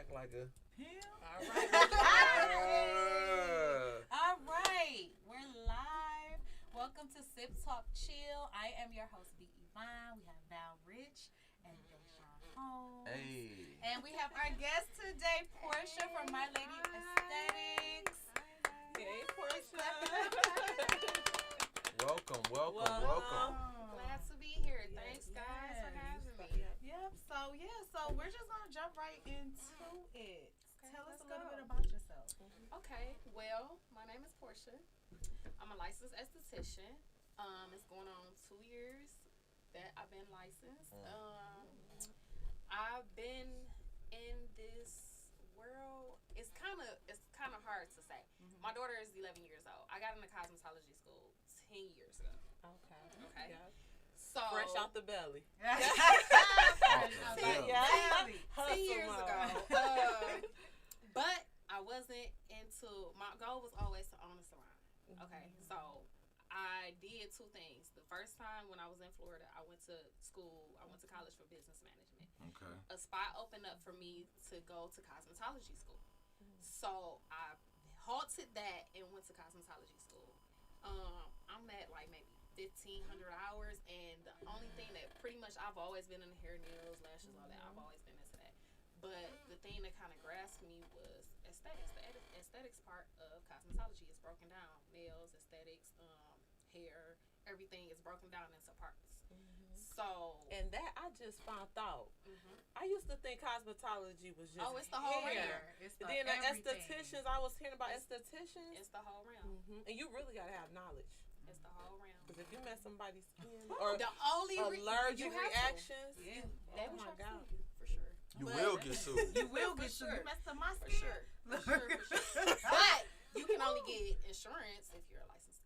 act like a Pimp. All right. All right. We're live. Welcome to Sip Talk Chill. I am your host, B. Yvonne. We have Val Rich and Deshaun Holmes. hey. And we have our guest today, Portia from My Lady Aesthetics. Hey, Portia. Welcome. Glad to be here. Thanks, guys, for having me. Yep. So we're just gonna jump right into it. Okay, Tell us let's a little go. bit about yourself. Okay, well, my name is Portia. I'm a licensed esthetician. It's going on 2 years that I've been licensed. I've been in this world. It's kind of hard to say. My daughter is 11 years old. I got into cosmetology school 10 years ago. Okay. Yeah. So Fresh out the belly. Fresh out the Yeah. belly. 10 years ago. But I wasn't into, my goal was always to own a salon. Okay, so I did two things. The first time when I was in Florida, I went to college for business management. Okay. A spot opened up for me to go to cosmetology school. So I halted that and went to cosmetology school. I'm at like maybe 1,500 hours, and the only thing that pretty much I've always been in hair, nails, lashes, all that. I've always been into that. But the thing that kind of grasped me was aesthetics. The aesthetics part of cosmetology is broken down. Nails, aesthetics, hair, everything is broken down into parts. So And that I just found out. I used to think cosmetology was just it's the whole hair. realm. It's the Then the everything. estheticians, I was hearing about estheticians. It's the whole realm. And you really gotta have knowledge. It's the whole realm. Because if you met somebody's skin or The only allergic you have to. reactions, Yeah. They oh will my try to God. sue you for sure. You But- will get sued. You will get For sued. sure. You messed up my For skin. sure. But you can only get insurance if you're a licensed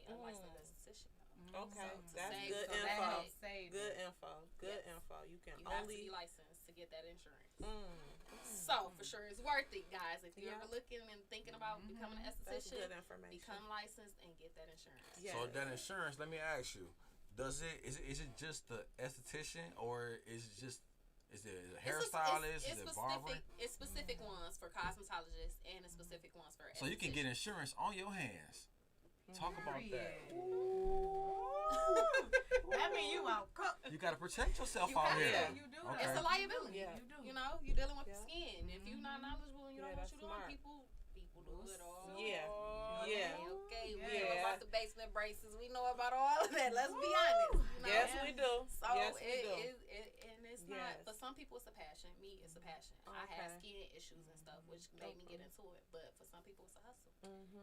a licensed esthetician. Okay, So to that's save- good so that info. helps Good info. Good Yes. info. You can You have to only. be licensed to get that insurance. Mm. So for sure, it's worth it, guys. If you're Yeah. ever looking and thinking about becoming an That's esthetician, good information. become licensed and get that insurance. Yes. So that insurance, let me ask you, is it just the esthetician, or is it a hairstylist? Is it barber? It's specific ones for cosmetologists and it's specific ones for So you can get estheticians. insurance on your hands. Talk about that. That mean you out cook. You gotta protect yourself You out have to. here. You do Okay. It's a liability. Yeah. You do. You know, you're dealing with Yeah. the skin. If you're not knowledgeable and you Yeah, don't know what that's you're doing, smart. people do it all. Yeah. Okay, Yeah. okay. We Yeah. know about the basement braces. We know about all of that. Let's be honest. You know? Yes, we do. So Yes, we do. and it's not, Yes. for some people it's a passion. Me, it's a passion. I had Okay. skin issues and stuff, which made me get into it. But for some people, it's a hustle.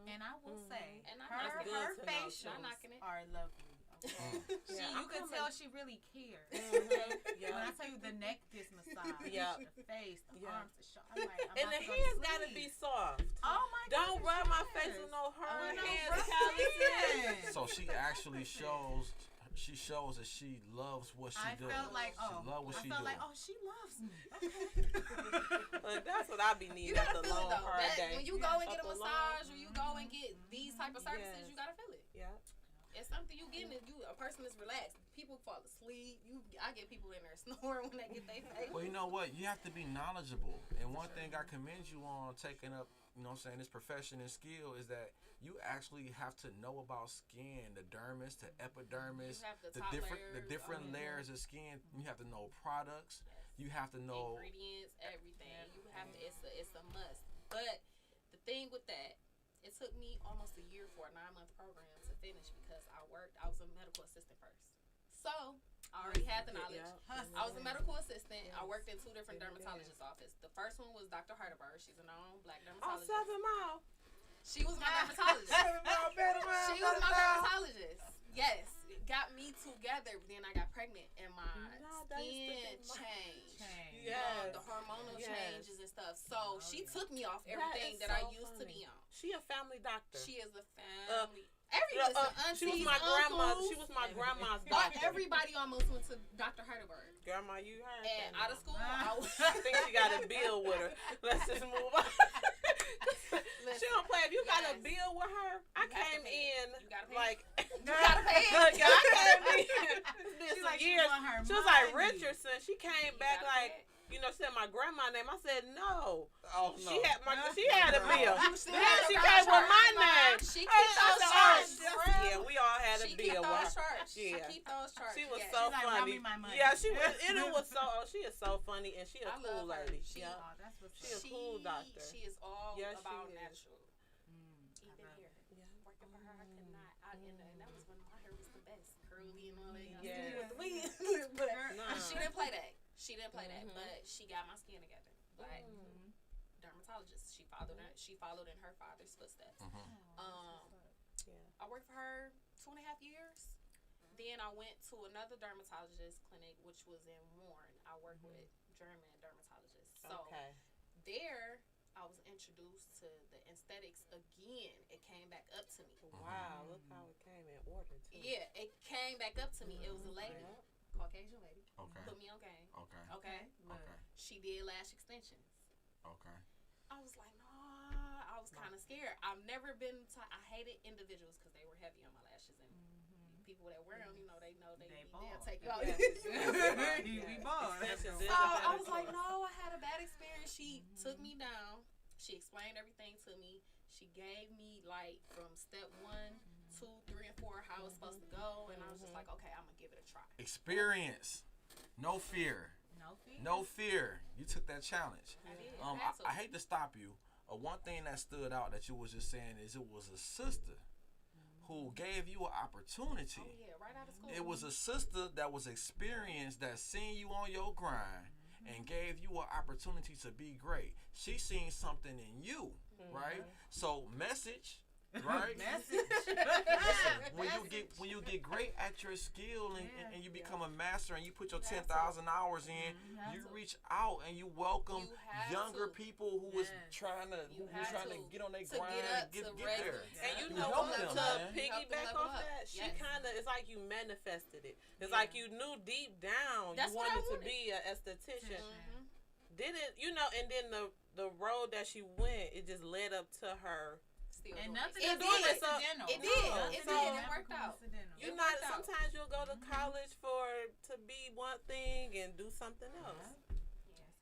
And I will say, And I'm her not good her to know, facials too. Not knocking it. are lovely. Okay? Yeah, You I'm can coming. tell she really cares. Yeah. When I tell you the neck gets massaged, Yeah. the face, the Yeah. arms, the shoulders. I'm like, I'm And the about to go hands to gotta sleep. be soft. Oh my God. Don't rub my face with no hard no hands, rough calluses. hands. So she actually shows that she loves what she I does. felt like, she love what I she felt do. like, she loves me. Okay. Look, that's what I be You needing gotta after a feel it long, though. hard day. When you go and get a After a massage long- or you go and get these type of services, Yes. you gotta feel it. Yeah. It's something you getting. A person is relaxed. People fall asleep. I get people in there snoring when they get their face. Well, you know what? You have to be knowledgeable. And one thing I commend you on taking up, you know what I'm saying, this profession and skill is that you actually have to know about skin, the dermis, the epidermis, You have the the top different layers, layers of skin. You have to know products. You have to know ingredients, everything. You have to. It's a must. But the thing with that, it took me almost a year for a 9-month program to finish because I was a medical assistant first. So I already had the knowledge. I was a medical assistant. I worked in 2 different dermatologists' offices. The first one was Dr. Heidelberg. She's a known black On dermatologist. 7 Mile. She was my dermatologist. She was my dermatologist. Yes. It got me together. Then I got pregnant and my that used to skin be my- changed. Yes. The hormonal Yes. changes and stuff. So she took me off That everything is that I so used to funny. be on. She a family doctor. She is a family. Everybody, aunties, she was my grandma. uncles, She was my grandma's but doctor. everybody almost went to Dr. Heidelberg. Grandma, you heard And that out of now. school, I was. I think she got a bill with her. Let's just move on. She don't play. If you got a Yes. bill with her, I You have to came pay it. in You gotta pay like. You gotta pay it. Look, I came in. It's been She some like she years. want her She was like money. Richardson. She came You back gotta like pay it. said my grandma's name. I said no. Oh, no. She had a bill. She Then had she a came with my chart. name. She I keep said, those "Oh, charts. yeah, we all had a She bill. keep those charts. She Yeah. keep those charts. She was yes. so She's like, funny. "Run me my money." Yeah, she was. And it was so. She is so funny, and she a I cool love her. lady. She- Yeah. Oh, that's what's She a up. cool doctor. She is all Yes, she about is. natural. I Even love here, it. Yeah. working for her, I could not. And that was when my hair was the best, curly and all that. Yeah. With the weave. but Nah. she didn't play that. She didn't play that. Mhm. But she got my skin together. Like Mm. dermatologist, she followed in her father's footsteps. Yeah. I worked for her 2.5 years. Then I went to another dermatologist clinic, which was in Warren. I worked with German dermatologists. So Okay. there, I was introduced to the aesthetics again. It came back up to me. Wow, look how it came in order too. Yeah, it came back up to me. It was a lady, Yeah. Caucasian lady, Okay. put me on game. Okay. Okay, Okay. she did lash extensions. Okay. I was like, nah. I was kind of scared. I've never been. I hated individuals because they were heavy on my lashes, and people that wear them, they They they'll bald. take you out. We bald. Extensions is So a I better was like, choice. no, I had a bad experience. She took me down. She explained everything to me. She gave me like from step 1, 2, 3, and 4 how it's supposed to go, and I was just like, okay, I'm gonna give it a try. Experience. No fear. No fear. No fear. You took that challenge. I did. I, had to. I hate to stop you. One thing that stood out that you was just saying is it was a sister who gave you an opportunity. Oh yeah, right out of school. It was a sister that was experienced, that seen you on your grind and gave you an opportunity to be great. She seen something in you, right? So message, right? Message. Listen, when you get great at your skill and you become a master and you put your 10,000 hours in, you reach out and you welcome You have younger to. people who was Yes. trying to You who was have trying to to. get on their To get grind up and get to there. regular. And you You know help what? them, To man. piggyback Help them off level that, up. she Yes. kind of, it's like you manifested it. It's Yeah. like you knew deep down That's you what I wanted to wanted. be an esthetician. Mhm. Didn't, and then the road that she went, it just led up to her. Still And doing nothing it. is It did. coincidental. It did. Nothing It is did. It never worked out. coincidental. You It not worked out. sometimes you'll go to college to be one thing and do something else.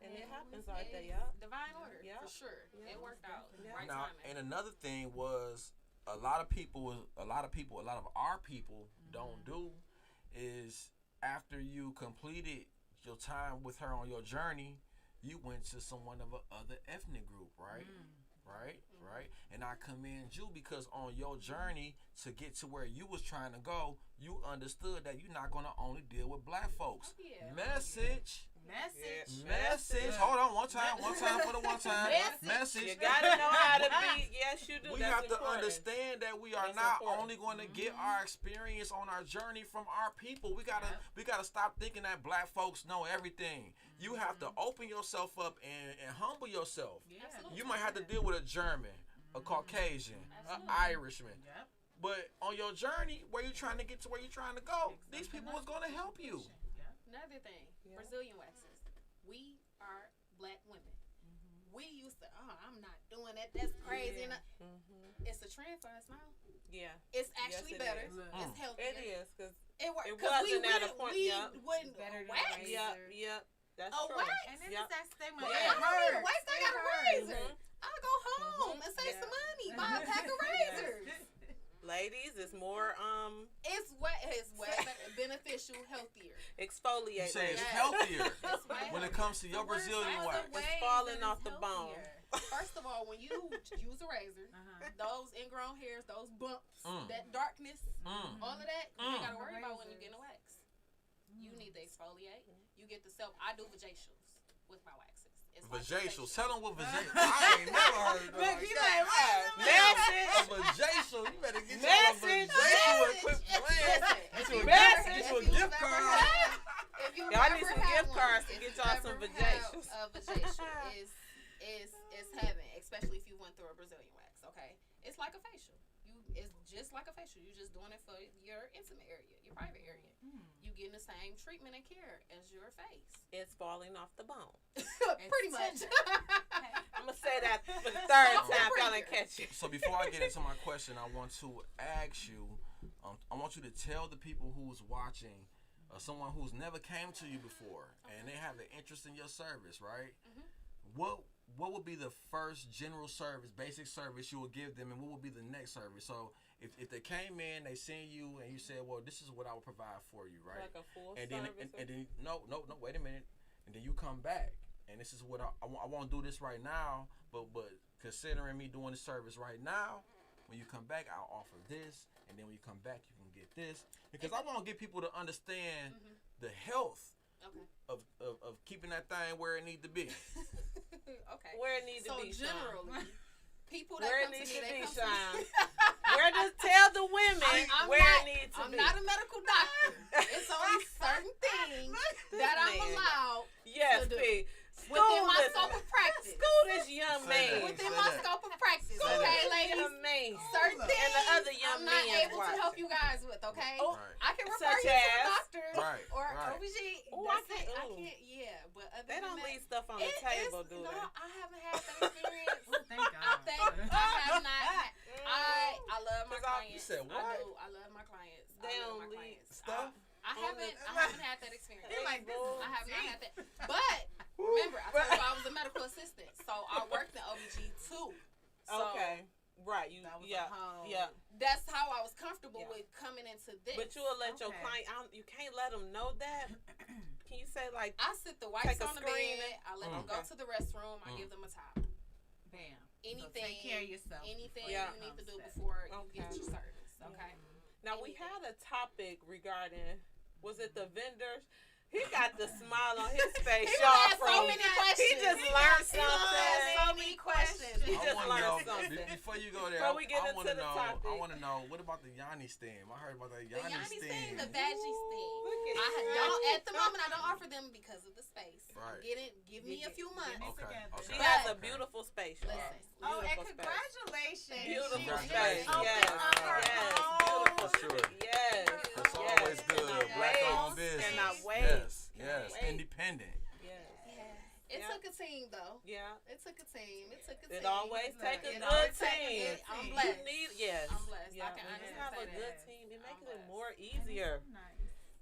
And it happens like that, yeah. Divine order, Yeah. for sure. Yeah. It worked out. Yeah. Right Now, timing. and another thing was a lot of our people don't do is after you completed your time with her on your journey, you went to someone of a other ethnic group, right? Right? And I commend you because on your journey to get to where you was trying to go, you understood that you're not going to only deal with black folks. Oh, yeah. Message. Message. Hold on, one time for the one time. Message. You gotta know how to be. Yes, you do. We That's have to important. understand that we are That's not important. only going to get our experience on our journey from our people. We gotta stop thinking that black folks know everything. You have to open yourself up and humble yourself. Yeah. Absolutely. You might have to deal with a German, a Caucasian, an Absolutely. Irishman. Yep. But on your journey, where you trying to get to where you trying to go, these people is going to help you. Yep. Another thing, Yeah. Brazilian waxes. We are black women. We used to, I'm not doing that. That's crazy. Yeah. And it's a trend for us now. Yeah, It's actually it better. is. It's healthier. it is because It worked. It Because we wasn't at a point, we yeah. wouldn't Better than wax. razor. yep, that's A true. wax? And then Yep. it's that stigma. Well, It I don't need a hurts. wax. I got a It hurts. razor. I'll go home and save Yeah. some money. Buy a pack of razors. Ladies, it's more It's way better, beneficial, healthier. exfoliate. You say it's Yeah. healthier It's way when it comes to your Brazilian wax. It's falling off the bone. First of all, when you use a razor, those ingrown hairs, those bumps, that darkness, all of that, you ain't gotta worry about when you get a wax. You need to exfoliate. You get the I do vajacials with my waxes. It's like Vajacial. Tell them what vajacial. I ain't never heard of Look, it. he like, what? Message. A vajacial. You better get your Message. vajacial and quit playing. If you a you've gift- ever- get if you a you've gift ever card. had- If you Y'all need some gift cards to if get you've y'all some ever had vajacials. A vajacial is heaven, especially if you went through a Brazilian wax. Okay, it's like a facial. It's just like a facial. You're just doing it for your intimate area, your private area. You getting the same treatment and care as your face. It's falling off the bone. Pretty much. I'm gonna say that for the third Soft time. and Y'all ain't prettier. catch it. So before I get into my question, I want to ask you. I want you to tell the people who's watching someone who's never came to you before, and they have an interest in your service, right? What would be the first general service, basic service you will give them, and what would be the next service? So if they came in, they seen you, and you said, well, this is what I will provide for you, right? Like a full and then, service. and then no, wait a minute, and then you come back, and this is what I want to do this right now, but considering me doing the service right now, when you come back, I'll offer this, and then when you come back, you can get this, because I want to get people to understand the health of keeping that thing where it need to be. Okay. Where it needs to be, So generally, people that where it come to needs me, to they be, come to Sean. me. Where just tell the women where it needs to I'm be. not a medical doctor. It's only certain things that I'm man. allowed Yes, to do. P. Within my scope of practice. School this young Say man. that. Within Say my that. scope of practice, Say okay, that. ladies? Young man. Certain things And the other young I'm not men able to watching. help you guys with, okay? Oh, Right. I can refer Such you to a as? doctor Right, or right. OBG. Oh, That's I it. I can't- can't, yeah. But other They than don't that, leave stuff on the it table, is- do no, they? I haven't had that experience. Oh, thank God. I have not. I love my 'Cause I- clients. You said what? I do. I love my clients. They I love don't my leave clients. stuff I haven't had that experience. They like this. I have not had that. But remember, I told you I was a medical assistant, so I worked in OBG too. So Okay. Right. You. That was Yeah. a whole- Yeah. that's how I was comfortable Yeah. with coming into this. But you will let your Okay. client. You can't let them know that. Can you say like? I sit the whites Take a on the screen. bed. I let them go Okay. to the restroom. I give them a towel. Bam. Anything. So take care of yourself. Anything Yeah. you need to do Homestead. before you Okay. get your service. Okay. Now we had a topic regarding. Was it the vendors? He got the smile on his face, He y'all. asked so From many he questions. just He learned asked something. so many questions. He I just want learned to know something. before you go there. Before we get I into want to the know. topic. I want to know what about the Yanni steam? I heard about that The Yanni Yanni steam. steam, the veggie steam. Look at I you. don't at the moment. I don't offer them because of the space. Right. Give me a few months. Okay. She Okay. has a Okay. beautiful space, y'all. Listen. Oh, and Beautiful space. congratulations. Beautiful She space. just Yes. opened up her Yes. own- Beautiful For sure. space. Yes. That's Yes. always good. Cannot Black wait. owned business. Cannot wait. Yes. Cannot Yes. wait. Independent. Yes. It Yeah. took a team though. Yeah. It took a team. It took a team. It always take a It good always take a team. good I'm You blessed. You need yes. I'm blessed. Yeah. I can When honestly you have say a good that. team, it I'm makes it blessed. more easier. Nice.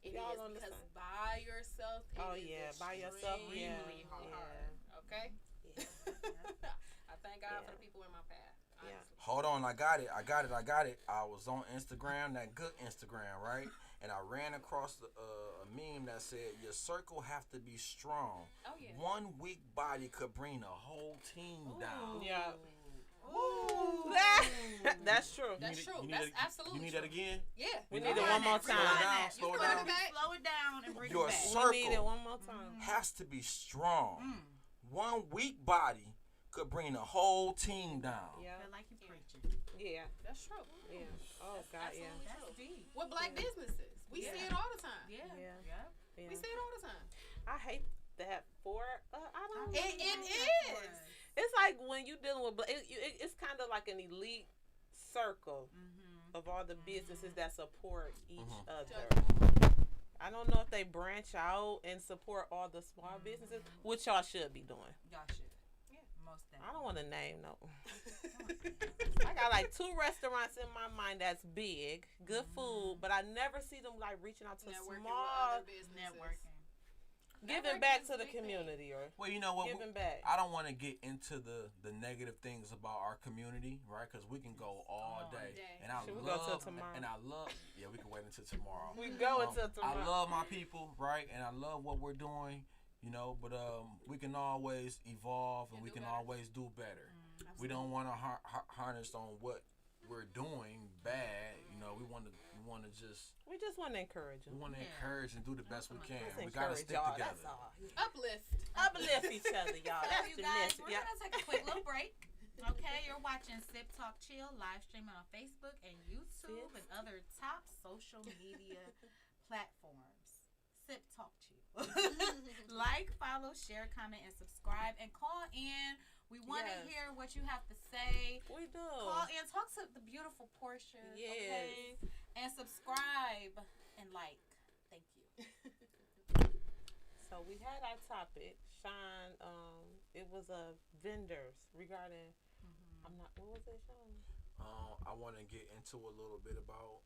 It Y'all is understand. because by yourself. It Oh is yeah, by yourself. Yeah. extremely hard. Yeah. Okay. Yeah. I thank God Yeah. for the people in my path. Yeah. Honestly. Hold on, I got it. I was on Instagram, that good Instagram, right? And I ran across a meme that said, "Your circle have to be strong. Oh yeah. One weak body could bring the whole team down." Yeah. Ooh. That's true. That's You true. need That's it- absolutely You need true. that again? Yeah. We You need know it that? one more Slow time. it down. You Slow it can run down. it back. Slow it down and bring Your it back. circle. We need it one more time. Has to be strong. One weak body could bring the whole team down. Yeah. Feel like you're preaching. Yeah. That's true. Yeah. Oh God. Yeah. Absolutely That's true. deep. With black businesses, we Yeah. see it all the time. Yeah. Yeah. Yep. Yeah. We see it all the time. I hate that for. I don't. It know. is. It's like when you dealing with. It's kind of like an elite circle of all the businesses that support each other. I don't know if they branch out and support all the small businesses, which y'all should be doing. Y'all should. Yeah. Most definitely. I don't want to name no. I got like 2 restaurants in my mind that's big, good food, but I never see them like reaching out to Networking with small, other businesses. Networking. giving Networking back is to a the big thing. community or Well, you know what? giving back. I don't want to get into the negative things about our community, right? Because we can go all All day. day. And I Should we go till love, tomorrow? and I love, yeah, we can wait until tomorrow. We go Um, until tomorrow. I love my people, right? And I love what we're doing, you know, but we can always evolve and And we do can better. always do better. We don't want to harness on what we're doing bad, you know. We want to just We just want to encourage we them. want to Yeah. encourage and do the best we can. Just We gotta encourage stick y'all. together. That's all. Uplift. Uplift each other, y'all. So That's you the guys, message. we're Yeah. gonna take a quick little break. Okay, you're watching Sip Talk Chill live streaming on Facebook and YouTube and other top social media platforms. Sip Talk Chill. Like, follow, share, comment, and subscribe, and call in. We want to Yes. hear what you have to say. We do. Call in, talk to the beautiful Portia. Okay, Yes. and subscribe and like. Thank you. So we had our topic, Sean. It was vendors regarding. I'm not. What was it, Sean? I want to get into a little bit about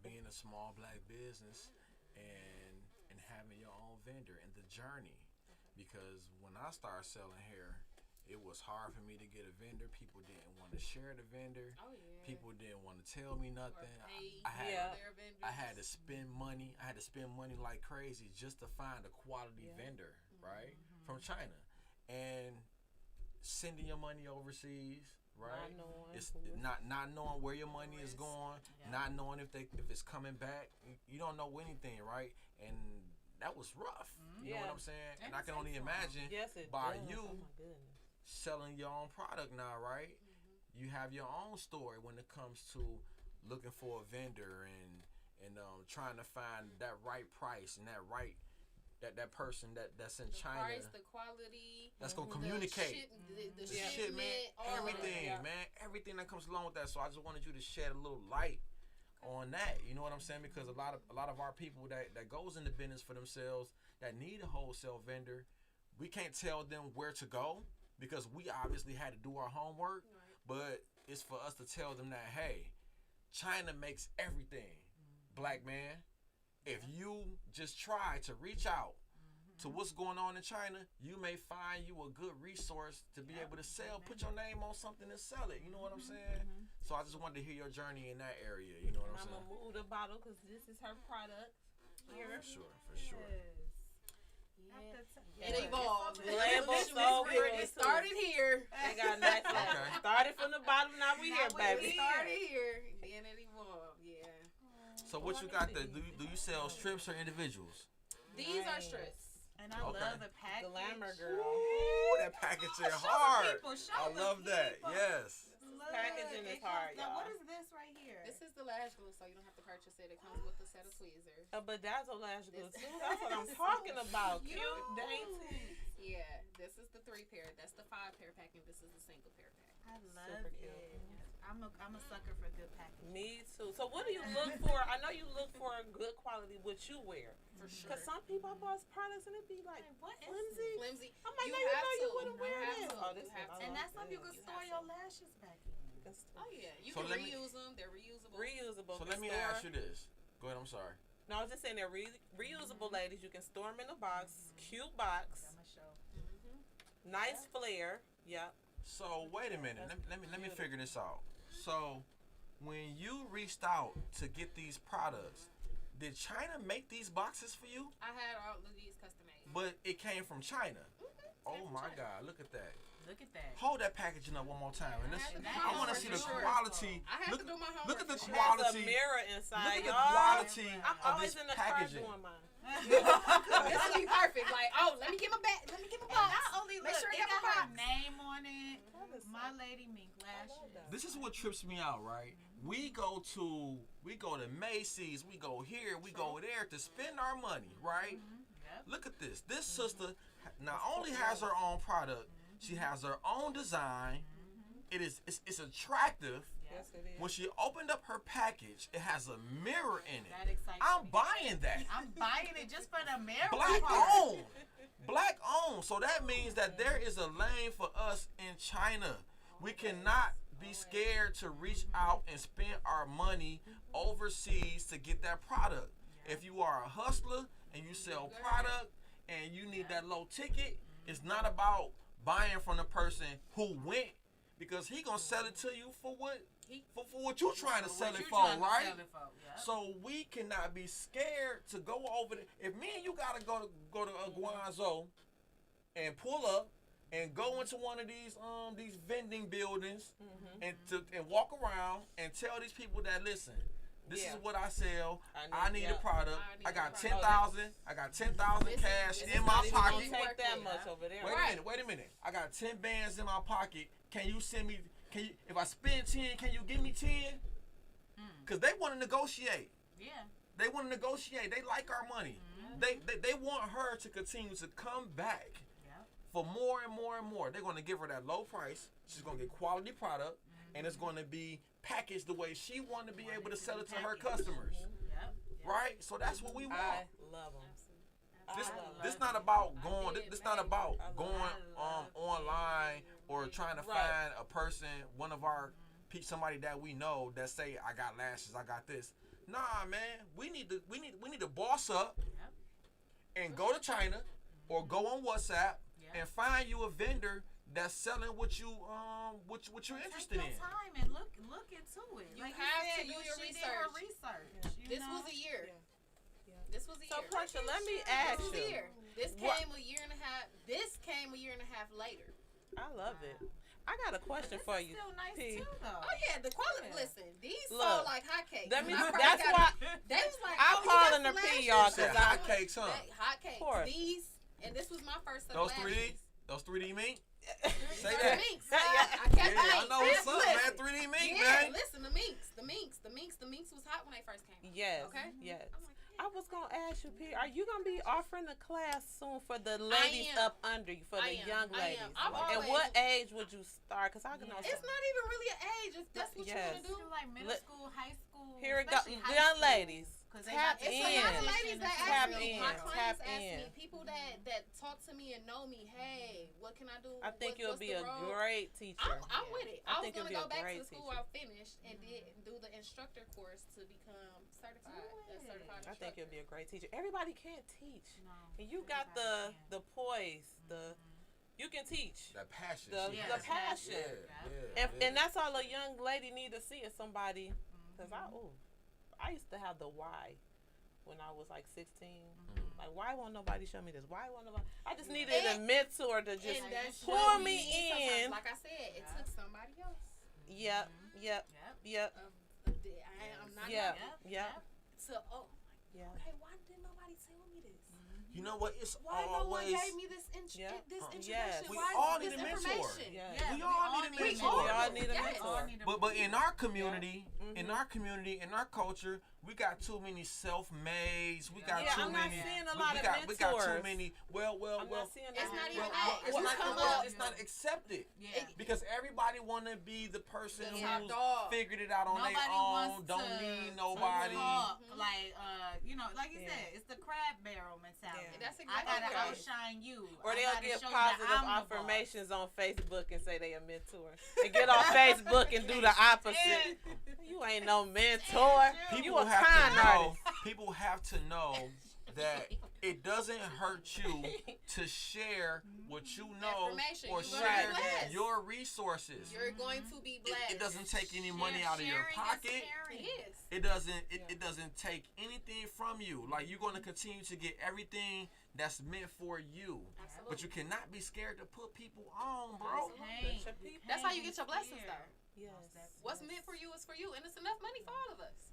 being a small black business and having your own vendor and the journey. Because when I started selling hair, it was hard for me to get a vendor. People didn't want to share the vendor. Oh yeah. People didn't want to tell me nothing. I had to spend money. I had to spend money like crazy just to find a quality vendor, right? From China. And sending your money overseas, right? It's not knowing where your money is going, not knowing if it's coming back. You don't know anything, right? And that was rough. You know what I'm saying? And I can only imagine by you selling your own product now, right? You have your own story when it comes to looking for a vendor and trying to find that right price and that person that's in China. The price, the quality, that's gonna communicate. The shipment, everything, man, everything that comes along with that. So I just wanted you to shed a little light on that. You know what I'm saying? Because a lot of our people that goes into business for themselves that need a wholesale vendor, we can't tell them where to go because we obviously had to do our homework. Right. But it's for us to tell them that, hey, China makes everything, black man. If you just try to reach out to what's going on in China, you may find you a good resource to be able to sell. Put your name on something and sell it. You know what I'm saying? So I just wanted to hear your journey in that area. You know what I'm saying? I'm going to move the bottle because this is her product. Here. For sure. It evolved. The label so good. It started here. They got a nice label. Started from the bottom, now we here, baby. We started here, then it evolved. Yeah. So what you got there? Do you sell strips or individuals? These are strips. And I love the package. Glamour girl. Ooh, that package is hard. I love that. Yes. Packaging is hard, y'all. What is this right here? This is the lash glue, so you don't have to purchase it. It comes with a set of tweezers. A bedazzle lash glue too. That's what I'm talking about. Cute, dainty. Yeah, this is the 3-pair. That's the 5-pair pack, and this is the single pair pack. I love it. I'm a sucker for good packaging. Me too. So what do you look for? I know you look for a good quality what you wear. For sure. Because some people buy products and it be like flimsy. I'm like, you wouldn't wear this. Oh, this and that's something you can store your lashes back in. Oh yeah, you can reuse them. They're reusable. So let me ask you this. Go ahead. I'm sorry. No, I was just saying they're reusable, ladies. You can store them in a box. Cute box. Nice flare. Yep. So wait a minute. Let me figure this out. So when you reached out to get these products, did China make these boxes for you? I had all of these custom made. But it came from China. Oh my God! Look at that. Look at that. Hold that packaging up one more time. And I want to see the quality. I have to do my homework. Look at the There's quality. a mirror inside, Look at the y'all. quality I'm of always this in the packaging. car doing mine. This would be perfect. Like, let me get my bag. Let me get my box. Not only Make look, sure it I got got my her box. name on it. My Lady Mink lashes. This is what trips me out, right? We go to Macy's, we go here, we go there to spend our money, right? Look at this. This sister not only has her own product, she has her own design. It's attractive. Yes, it is. When she opened up her package, it has a mirror in it. That excites I'm me. buying that. I'm buying it just for the mirror. Black part. owned. Black owned. So that means that there is a lane for us in China. We cannot be scared to reach out and spend our money overseas to get that product. If you are a hustler and you sell product and you need that low ticket, it's not about buying from the person who went, because he gonna sell it to you for what you trying to sell it for, right? So we cannot be scared to go over there. If me and you gotta go to Guangzhou and pull up and go into one of these vending buildings and walk around and tell these people that, listen, this is what I sell. I need a product. I got 10,000. I got 10,000 cash in my pocket. Take that much over there. Wait a minute. I got 10 bands in my pocket. Can you send me? If I spend 10, can you give me 10? Because they want to negotiate. Yeah. They want to negotiate. They like our money. They want her to continue to come back for more and more and more. They're going to give her that low price. She's going to get quality product, and it's going to be packaged the way she wanted to be able to sell it to her customers. Right? So that's what we want. I love them. This not about going. This not about going online or trying to find a person, one of our somebody that we know that say, I got lashes, I got this. Nah, man, we need to boss up Yep. and go to China or go on WhatsApp Yep. and find you a vendor that's selling what you're interested Take in. your time and look into it. You like have you said, to do your she did her research. research. you This know? was a year. Yeah. This was a So, year. Portia, let me This ask was a you. year. This What- came a year and a half. This came a year and a half later. I love it. I got a question This for is you, still nice P. too, though. Oh yeah, the quality. Yeah. Listen, these Look, sold like hotcakes. that means- I probably that's got why- They was like, I'm oh, you calling got her some P, lashes? y'all, Said 'cause I- hotcakes, huh? Hotcakes. Course. These, and this was my first set Those of 3D, lashes. those 3D mink. These Say are that. minks. Yeah. I kept Yeah, I know what's up, listen. man. 3D mink, Yeah, man. listen, the minks was hot when they first came out. Yes. Okay. Yes. I'm like, I was gonna ask you, P. Are you gonna be offering a class soon for the ladies am. up under you, for the I am. young I ladies? am. I've And always- what age would you start? Cause I can know. Yeah. it's not even really an age if that's what Yes. you want It's to do. still like middle Let- school, high school. Here it go, especially high young school, ladies. 'cause they Tap got It's a lot of in. ladies that Tap ask me, in. my Tap clients ask in. me, people that talk to me and know me, hey, what can I do? I think you'll what's be the a road? great teacher. I'm with it. I I was think you'll gonna be go a back to great the school teacher. I finished and did do the instructor course to become certified. Do A it. certified I instructor. think you'll be a great teacher. Everybody can't teach, No. and you got Everybody the poise. You can teach. That passion. The- she the has. passion. Yeah. And that's all a young lady need to see is somebody. Cause I used to have the why when I was like 16. Like, why won't nobody show me this? Why won't nobody? I just needed a mentor to just And that's pour what me we need sometimes. in. Like I said, it took somebody else. Yep. Yep. I'm not Yeah. gonna- Yeah. to Yeah. okay, why didn't nobody tell me this? You know what? It's Why no one always. gave me this Yeah. introduction? Yes. We Why all this need a mentor. information? Yeah. Yeah, We all need a mentor. We all need a Yes. mentor. But in our community, Mhm. in our culture, we got too many self-mades. We got Yeah, too I'm not many. seeing a we lot of got too mentors. many. I'm Well, not seeing It's that. not even well, that. it's You not. come Well, up- it's not accepted Yeah. because everybody want to be the person The top who's dog. figured it out on their Nobody own. wants Don't to need nobody. talk, Mhm. like like you Yeah. said, it's the crab barrel mentality. Yeah. That's I exactly gotta right. outshine you. Or I they'll gotta give show you that positive I'm the boss. affirmations on Facebook and say they a mentor. And get on Facebook and do the opposite. You ain't no mentor. You People a have con to know. artist. People have to know that it doesn't hurt you to share what you know Information. or You're gonna share be blessed. your resources. You're going to be blessed. It doesn't take any money out of your Sharing is pocket. caring. It is. It doesn't. It doesn't take anything from you. Like you're going to continue to get everything that's meant for you. Absolutely. But you cannot be scared to put people on, bro. Hey, That's how you get your blessings, though. Yes. What's meant for you is for you, and it's enough money for all of us.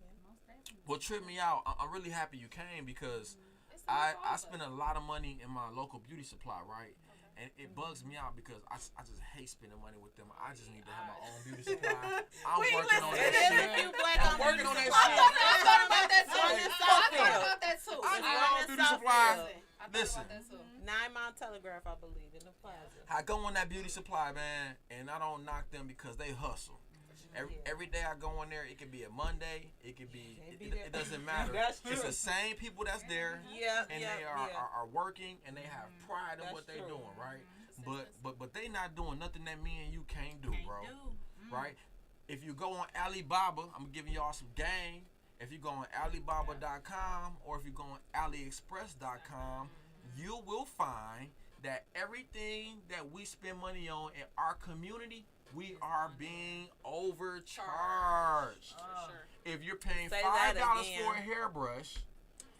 What tripped me out, I'm really happy you came because It's enough for all I of spend us. a lot of money in my local beauty supply, right? And it bugs me out because I just hate spending money with them. I just need to have my own beauty supply. I'm working on It that is shit. if you black I'm on working on that beauty shit. I thought about that too. One in I thought Southfield. about that too. I need One my own in beauty supply. Southfield. I thought Listen. about that too. 9 Mile Telegraph, I believe, in the plaza. I go on that beauty supply, man, and I don't knock them because they hustle. Every day I go in there, it could be a Monday, it could be, it doesn't matter. That's It's true. the same people that's there, Yeah, and yeah, they yeah. are working, and they have pride in That's what they're true. doing, right? But they not doing nothing that me and you can't do, bro. Right? If you go on Alibaba, I'm giving y'all some game. If you go on Alibaba.com or if you go on AliExpress.com, you will find that everything that we spend money on in our community, we are being overcharged. For sure. If you're paying Say that $5 again. for a hairbrush,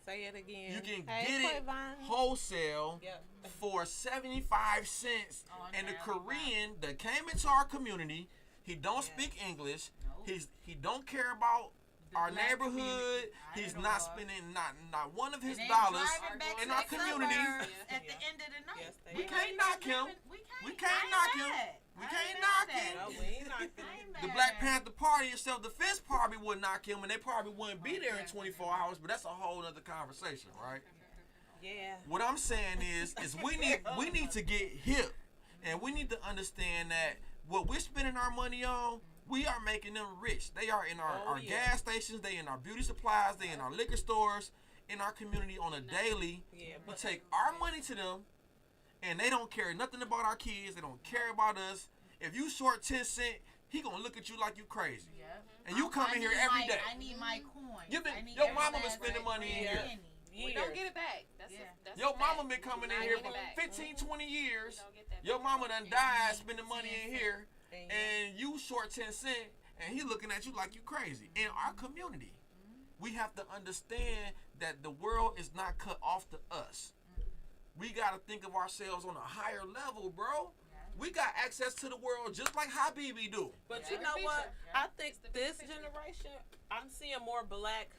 Say it again. you can Hey, get it Quavon. wholesale Yep. for 75 cents. On And the Alibaba. Korean that came into our community, he don't Yeah. speak English. Nope. He don't care about The our black neighborhood. community. He's Not not at all. spending not one of his And they dollars driving back in to our the community. suburbs Yeah. At the end of the night. Yes, they We do. can't knock him. We can't knock him. We can't knock him. No, we ain't knocking it. The Black Panther Party and self-defense probably would knock him, and they probably wouldn't be there in 24 hours. But that's a whole other conversation, right? Yeah. What I'm saying is we need to get hip, and we need to understand that what we're spending our money on, we are making them rich. They are in our gas stations, they in our beauty supplies, they in our liquor stores, in our community on a daily. Yeah, We but take our money to them, and they don't care nothing about our kids. They don't care about us. If you short 10 cents, he gonna look at you like you crazy. Yep. And you come in here every day. I need my coin. Your mama been spending money in here. We don't get it back. That's Your a mama fact. been coming in We here don't for get it back. 15, 20 years. We don't get that Your back. mama done died spending money in here, And and you short 10 cents, and he looking at you like you crazy. In our community, we have to understand that the world is not cut off to us. We got to think of ourselves on a higher level, bro. We got access to the world just like Habibi do. But Yeah. you know what? Yeah. I think this generation, I'm seeing more black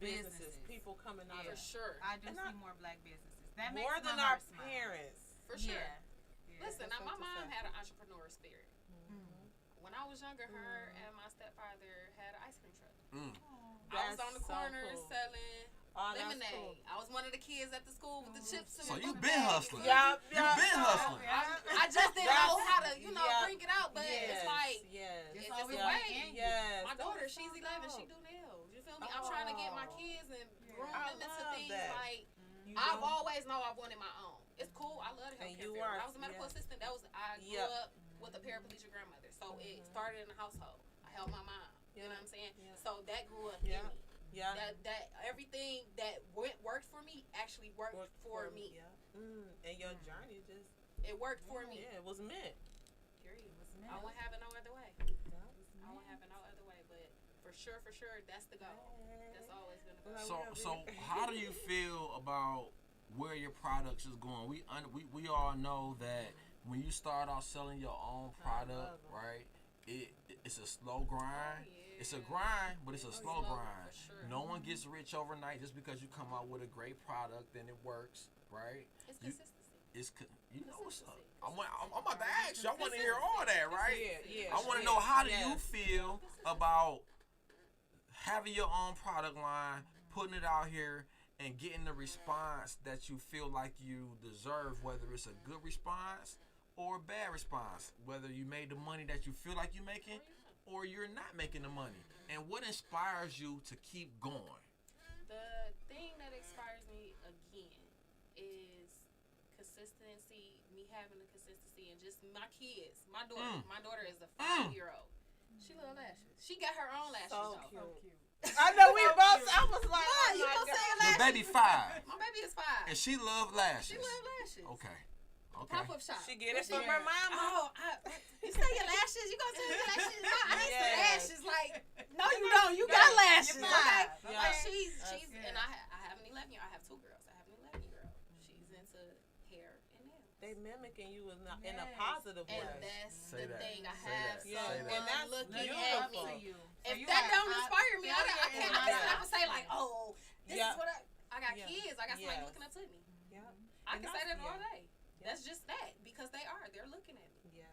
businesses, people coming out For of sure. I do And see more black businesses. That more makes than my our heart smile. parents. For sure. Yeah. Listen, that's now, my what to mom say. had an entrepreneur spirit. Mm-hmm. When I was younger, her and my stepfather had an ice cream truck. I was That's on the so corner cool. selling Oh, that's lemonade. cool. I was one of the kids at the school with the chips. So and you the been bag. hustling. Yeah, You been hustling. I just didn't know how to, Yeah. bring it out. But it's like, yes, It's it's always a been way. in you. yes. My daughter, That's she's so 11. She dope. do nails. You feel me? I'm trying to get my kids and groom I them into love things that. like You I've know? always known I wanted my own. It's cool. I love the And healthcare you field. are, When I was a medical yeah. assistant. I grew Yep. up with a paraplegic grandmother, so it started in the household. I helped my mom. You know what I'm saying? Yeah. So that grew up Yeah. in me. Yeah. That everything that worked for me actually worked for me. Yeah. And your journey just It worked for me. Yeah, it was meant. Period. It was meant. I wouldn't have it no other way. Yeah. I wouldn't have it no other way. But for sure, that's the goal. That's always been the goal. So how do you feel about where your products is going? We all know that when you start off selling your own product, right? It's a slow grind. Oh, yeah. It's a grind, but it's a slow slow, grind. for sure. No one gets rich overnight just because you come out with a great product and it works, right? It's You- consistency. You know what's up. I'm about to ask you. I want to hear all that, right? Yeah. I want to know, how do you feel about having your own product line, putting it out here, and getting the response that you feel like you deserve, whether it's a good response or a bad response, whether you made the money that you feel like you're making or you're not making the money, and what inspires you to keep going? The thing that inspires me again is consistency. Me having the consistency and just my kids. My daughter. My daughter is a 5-year-old. She love lashes. She got her own lashes. So though. cute. I know we both. I was like, What? oh You my gonna say God. The lashes? baby 5, My baby is 5. and she love lashes. She love lashes. Okay. Pop-up shop. She get it What from her mama. Oh, you say your lashes? You gonna say your lashes? No, I ain't say Yes. lashes. Like, no, you don't. You got lashes. You're Okay. fine. Like Yeah. she's good. and I have an 11-year. I have 2 girls. I have an 11-year-old. She's into hair and nails. They mimicking you in a Yes. positive way. And that's Say the that. thing. I Say have that. Yeah. someone And that's looking beautiful. at me. To you. So If you that are- don't inspire me, I failure can't is sit not up and say like, oh, this Yeah. is what I got Yeah. kids. I got somebody Yes. looking up to me. Yeah. I And can say that's- that all yeah. day. That's just that because they're looking at me. Yes.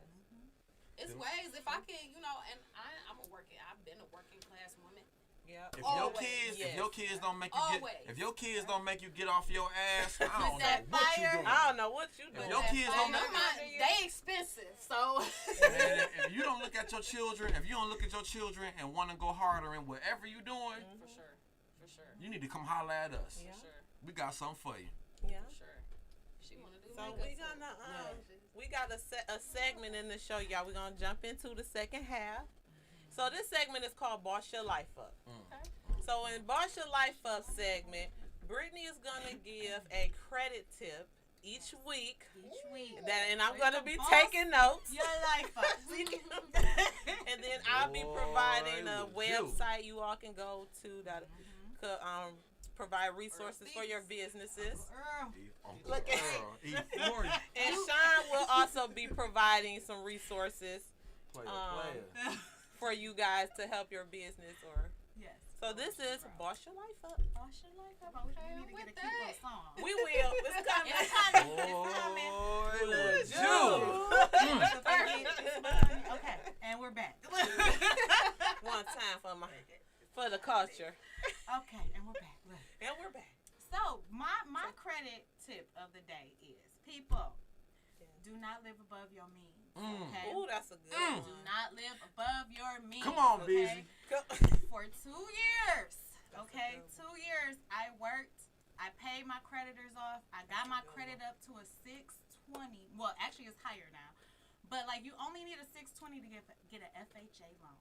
It's ways if I can, and I'm a working. I've been a working class woman. Yeah. If Always. your kids don't make you Always. if your kids don't make you get off your ass, I don't know that what you fire. doing. I don't know what you If doing. your kids don't Them make they expensive, so Man, if you don't look at your children, and want to go harder in whatever you doing, for sure, you need to come holler at us. Yeah. for sure, We got something for you. Yeah. for sure. She wanna do So makeup we too. gonna we got a segment in the show, y'all. We're gonna jump into the second half. So this segment is called Boss Your Life Up. Okay. So in Boss Your Life Up segment, Brittany is gonna give a credit tip each week. Each week. And I'm Where's gonna the be boss? taking notes. Your life up. And then I'll be providing a Boy, would you. website you all can go to that could provide resources for your businesses. Look at And Sean will also be providing some resources for you guys to help your business Yes. so this is Boss Your Life Up. Boss your life up. We need to get a cute little song. We will. It's coming. It's coming. Boy, Okay, and we're back. One time for the culture. Okay, and we're back. Look. And we're back. So my credit tip of the day is people do not live above your means. Okay. Ooh, that's a good Do one. not live above your means. Come on, okay? Busy. For 2 years, okay, 2 years I worked. I paid my creditors off. I got my credit up to a 620. Well, actually, it's higher now, But like you only need a 620 to get an FHA loan.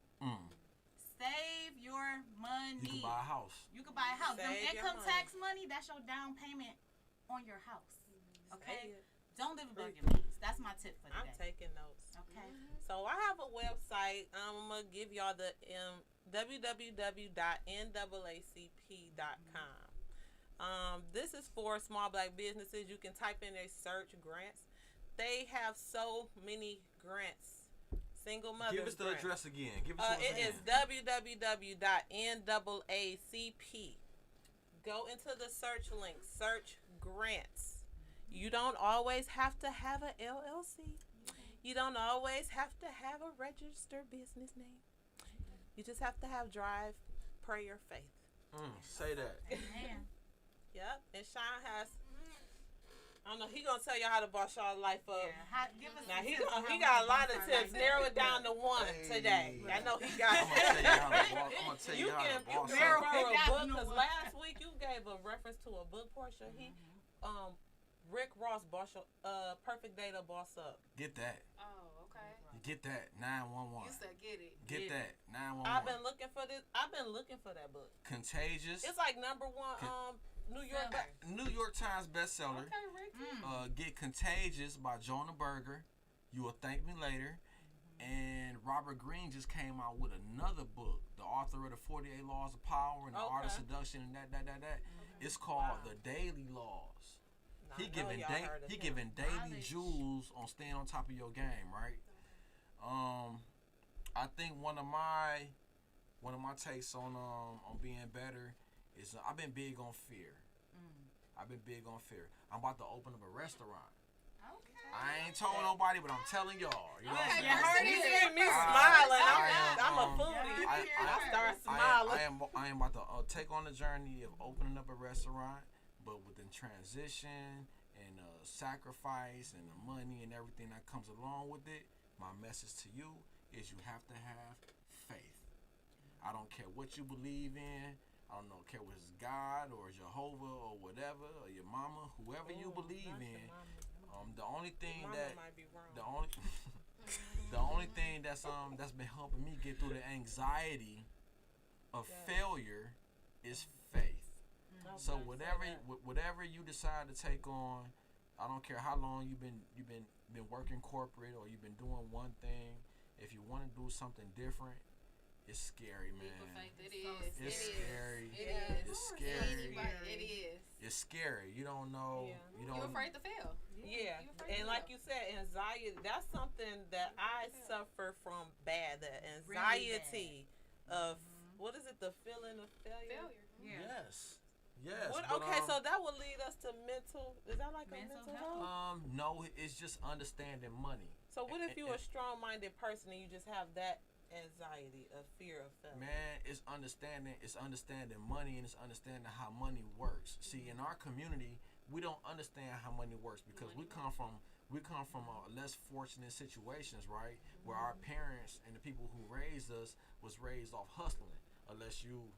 Save your money. You can buy a house. You can buy a house. Them Save your income money. tax money, that's your down payment on your house. Okay? Say it. Don't live above your means. That's my tip for I'm today. taking notes. Okay. So I have a website. I'm gonna give y'all the www.naacp.com. This is for small black businesses. You can type in a search grants. They have so many grants. Single mothers. Give us the grants. address again. Give it to us It again. is www.naacp. Go into the search link. Search grants. You don't always have to have a LLC. You don't always have to have a registered business name. You just have to have drive, prayer, faith. Say that. Amen. Yep. And Sean has, I don't know, he gonna tell y'all how to boss y'all life up. Yeah. Give us Now some he tips on how we got a can lot boss of our tips. life Narrow up. it down to one today. I know he got. I'm gonna tell you how to boss. I'm gonna tell You you how can to boss refer up. Narrow it a down book to because one. last week you gave a reference to a book portion. Rick Ross, Perfect Day to Boss Up. Get that. Oh, okay. You get that. 911. You said get it. Get that. 911. I've been looking for this. I've been looking for that book. Contagious. It's like number one. New York. New York Times bestseller. Okay, Rick. Get Contagious by Jonah Berger. You will thank me later. And Robert Greene just came out with another book, the author of the 48 Laws of Power and the Art of Seduction and that. It's called The Daily Laws. He giving daily jewels on staying on top of your game, right? I think one of my takes on being better is I've been big on fear. I'm about to open up a restaurant. Okay. I ain't told nobody, but I'm telling y'all. You know what I'm saying? You hear me smiling. I'm a foodie. I start smiling. I am about to take on the journey of opening up a restaurant, but within transition and sacrifice and the money and everything that comes along with it. My message to you is you have to have faith. I don't care what you believe in. I don't care if it's God or Jehovah or whatever or your mama, whoever you believe in. The only thing the only thing that's been helping me get through the anxiety of failure is faith. So whatever you decide to take on, I don't care how long you've been working corporate or you've been doing one thing. If you want to do something different, it's scary, man. It's scary. It's scary. It's scary. You don't know. Yeah. You're afraid to fail. Yeah, and like you said, anxiety, that's something that I suffer from bad. The anxiety of, what is it, the feeling of failure? Yeah. Yes. So that would lead us to mental, is that like mental health? No, it's just understanding money. So what if you're a strong-minded person and you just have that anxiety, a fear of failure? Man, it's understanding money, and it's understanding how money works. See, in our community, we don't understand how money works because we come from less fortunate situations, right? Where our parents and the people who raised us was raised off hustling, unless you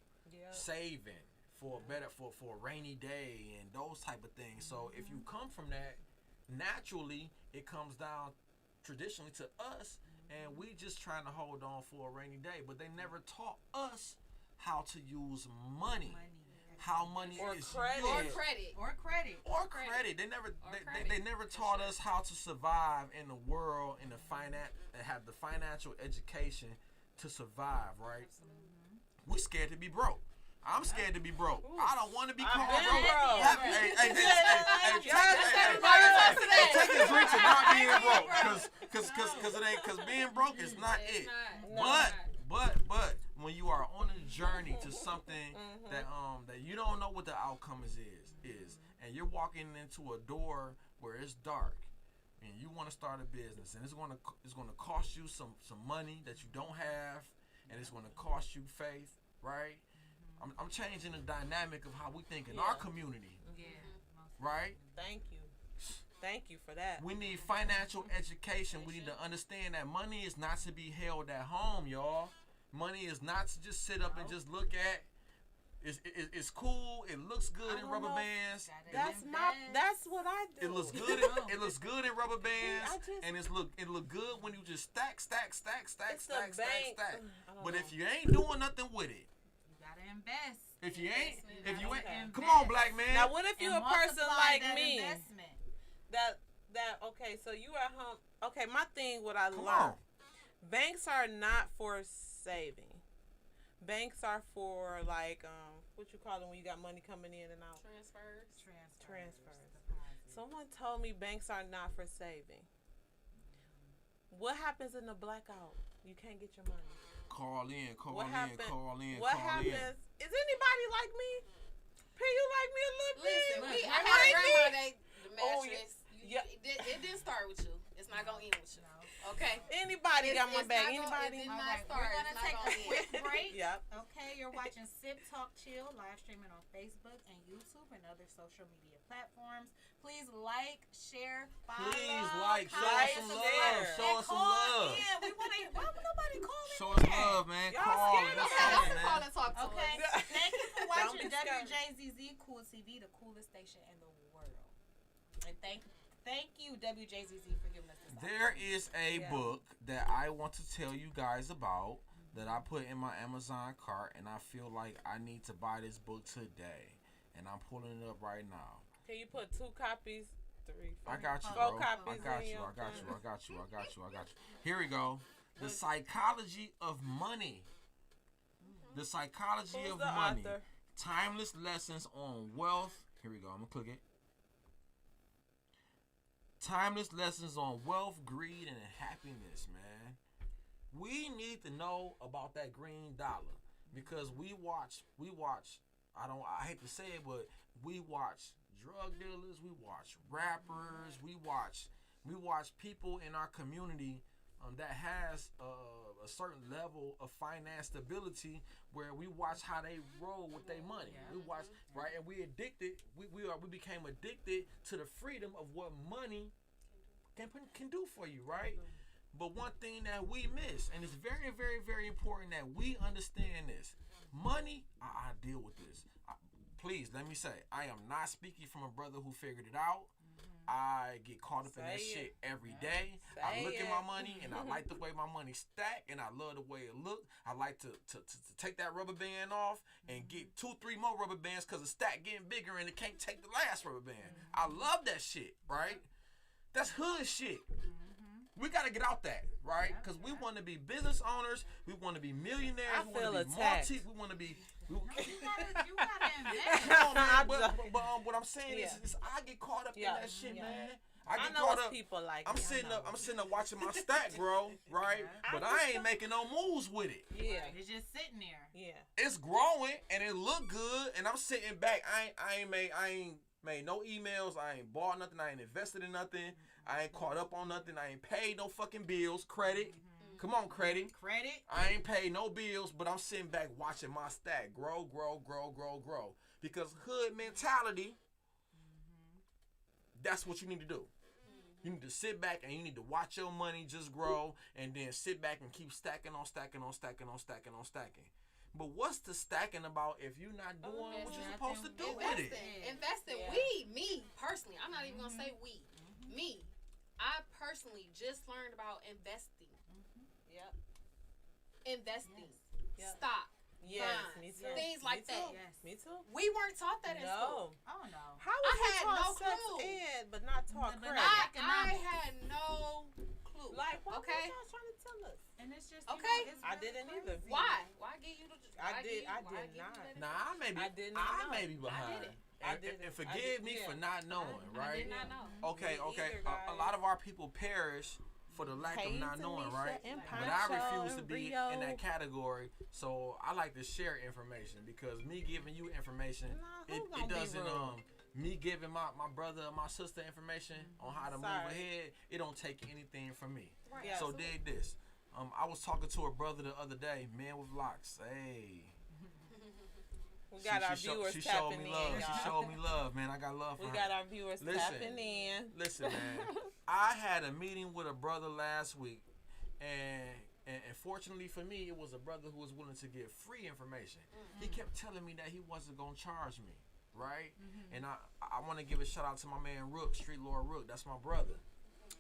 saving for a rainy day and those type of things. So if you come from that, naturally it comes down traditionally to us, and we just trying to hold on for a rainy day. But they never taught us how to use money. How money is credit. Or credit. They never taught us how to survive in the world, in the have the financial education to survive, right? We scared to be broke. I'm scared to be broke. I don't want to be called broke. Take a drink to not being broke, cause being broke is not it. But when you are on a journey to something that you don't know what the outcome is, and you're walking into a door where it's dark, and you want to start a business, and it's gonna cost you some money that you don't have, and it's gonna cost you faith, right? I'm changing the dynamic of how we think in our community. Right? Thank you for that. We need financial education. We need to understand that money is not to be held at home, y'all. Money is not to just sit up and just look at. It's cool. It looks good in rubber bands. That's what I do. It looks good. It looks good in rubber bands, and it look good when you just stack. But if you ain't doing nothing with it, you gotta invest. If you ain't, come on, black man. Now, what if you a person like me? Investment. Okay, so you at home. Okay, my thing, what I learned, banks are not for saving. Banks are for like what you call them when you got money coming in and out. Transfers. Someone told me banks are not for saving. What happens in the blackout? You can't get your money. Call in. What happens? Is anybody like me? P, you like me a little bit? Listen, I had a grandma the mattress. It didn't start with you. It's not gonna end with you. Okay. Anybody got my back? Anybody? We're gonna take a quick break. Yep. Okay, you're watching Sip Talk Chill live streaming on Facebook and YouTube and other social media platforms. Please like, share, follow. Show us some love. Yeah, we want to. Why would nobody call in? Show us love, man. Call and talk to Okay. us. Thank you for watching Wjzz Cool TV, the coolest station in the world. And thank you, Wjzz, for giving us this. There is a book that I want to tell you guys about that I put in my Amazon cart, and I feel like I need to buy this book today, and I'm pulling it up right now. Can you put 2 copies? 3, 4, I got you, 4 bro. copies. I got you. Here we go. The Psychology of Money. The Psychology Who's of the Money. author? Timeless Lessons on Wealth. Here we go. I'm going to click it. Timeless Lessons on Wealth, Greed, and Happiness, man. We need to know about that green dollar because we watch, I hate to say it, but we watch drug dealers, we watch rappers, we watch people in our community that has a certain level of finance stability where we watch how they roll with their money. We watch, right, and we became addicted to the freedom of what money can do for you, right? But one thing that we miss, and it's very, very, very important that we understand this. Money, I deal with this. Please, let me say, I am not speaking from a brother who figured it out. I get caught up in that shit every day. I look at my money, and I like the way my money stack, and I love the way it look. I like to take that rubber band off and get 2, 3 more rubber bands because the stack getting bigger, and it can't take the last rubber band. I love that shit, right? That's hood shit. We got to get out that, right? Because we want to be business owners. We want to be millionaires. We want to be multi. We want to be... You gotta invest. What I'm saying is I get caught up in that shit, man. I get know caught up. People like I'm sitting up watching my stack grow, right? But I ain't making no moves with it. Yeah, it's just sitting there. Yeah, it's growing and it look good, and I'm sitting back. I ain't made no emails. I ain't bought nothing. I ain't invested in nothing. I ain't caught up on nothing. I ain't paid no fucking bills. Credit. Come on, credit. I ain't paid no bills, but I'm sitting back watching my stack grow. Because hood mentality, that's what you need to do. You need to sit back and you need to watch your money just grow and then sit back and keep stacking on stacking. But what's the stacking about if you're not doing what you're supposed to do with it? Investing. Me personally, I'm not even going to say we. Me. I personally just learned about investing. Investing. Stock. Yes, bonds, me too. Things like that. Yes. Me too. We weren't taught that in school. Oh no. How was I had no sex clue. ed, but not taught But credit? I had no clue. Like, what okay? was y'all trying to tell us? And it's just Okay. It's I didn't either. crazy. Why? Why give you the? I did not. Nah, I did not know. I may be behind. I didn't. And forgive me for not knowing, right? I did not know. Okay. Me either, A lot of our people perish for the lack of not knowing, right? But I refuse to be in that category, so I like to share information because me giving you information, it doesn't me giving my brother or my sister information on how to move ahead, it don't take anything from me. Right. Yeah. So dig this. I was talking to a brother the other day, man with locks. Hey. We got our viewers tapping in, y'all. She showed me love, man. I got love for her. We got our viewers tapping in. Listen, man. I had a meeting with a brother last week, and And fortunately for me, it was a brother who was willing to give free information. He kept telling me that he wasn't gonna charge me, right? And I want to give a shout out to my man Rook, Street Lord Rook. That's my brother.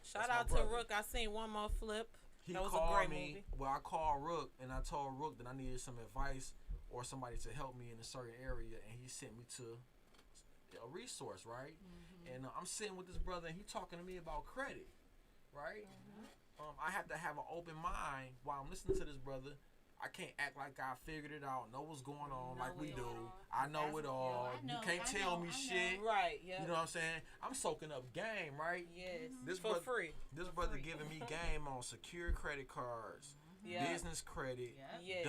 Shout That's my out to brother. Rook. I seen One More Flip. He That was a called great me. movie. Well, I called Rook and I told Rook that I needed some advice or somebody to help me in a certain area, and he sent me to a resource, right? And I'm sitting with this brother, and he talking to me about credit, right? I have to have an open mind while I'm listening to this brother. I can't act like I figured it out, know what's going on like we do. I know it all. You can't tell me shit. Right, yeah. You know what I'm saying? I'm soaking up game, right? Yes. This For brother, free. This brother giving me game on secure credit cards, Yeah. business credit, Yes.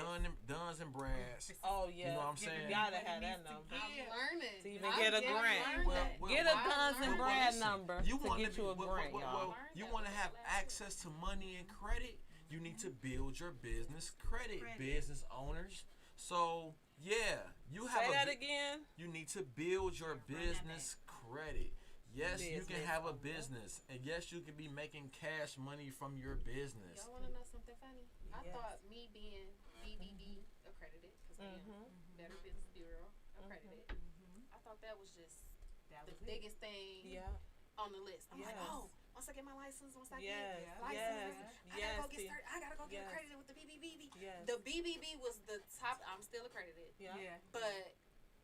Duns and Brads. Oh, yeah. You know what I'm saying? You gotta have that number. I'm learning. To even get a grant. Well, Get a well, Duns and well, Brad listen, number you to wanna get you a grant, y'all. you want to have access to money and credit, you need to build your business credit. Business owners. So yeah, you have Say that again. You need to build your business credit. Yes, you can Business have a owner. business, and yes, you can be making cash money from your business. Y'all want to know something funny? I Yes. thought me being BBB accredited, because I am Better Business Bureau accredited, I thought that was just the biggest thing Yeah. on the list. I'm like, Yes. oh, once I get my license, once I Yes. get licensed, I Yes. gotta go get Yes. started. I gotta go get Yes. accredited with the BBB. Yes. The BBB was the top. I'm still accredited, Yeah. but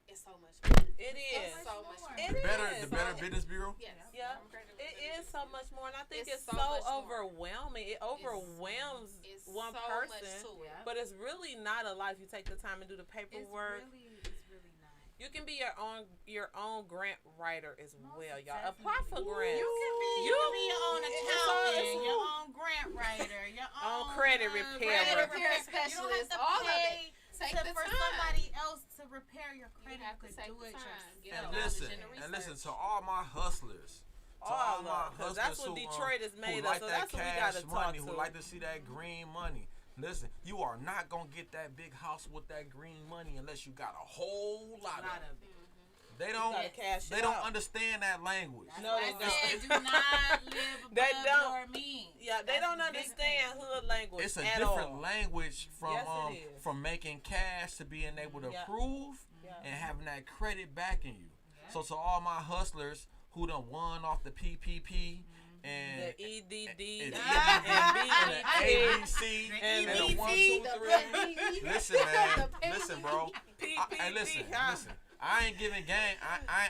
it's so much more. It is. It's so much more. It The is. Better Business Bureau. Yes. Yeah. I'm accredited with It the is so much more, and I think it's It's so so much more. overwhelming. It overwhelms It's one so person, much to it. but it's really not a lot if you take the time and do the It's paperwork. really not. You can be your own grant writer as Most well, y'all. definitely. Apply for grants. You can be your own It's all- accountant, your own grant writer, your own credit repair. Credit repair You don't have specialist, to all of pay it. Take to, the for time. somebody else to repair your You credit. have You to could take do the it time. yourself. Get And the knowledge listen, and the and listen research. to all my hustlers. To All my of because that's hustlers what who, Detroit is made who of. like So that that's what we cash gotta talk money, to. who like to see that green money. Listen, you are not gonna get that big house with that green money unless you got a whole lot A lot of it. of it. They don't. gotta cash They it don't out. understand that language. No, they I said, don't. do not live above They don't. your means. Yeah, they That's don't the big understand thing. hood language It's a at different all. language from Yes, it is. from making cash to being able to Yeah. prove Yeah. and having that credit backing you. So to all my hustlers who done won off the PPP and The EDD and and the ABC The and the EBT, 1, 2, 3. Listen, man. Listen, bro. Hey, listen. I ain't giving game.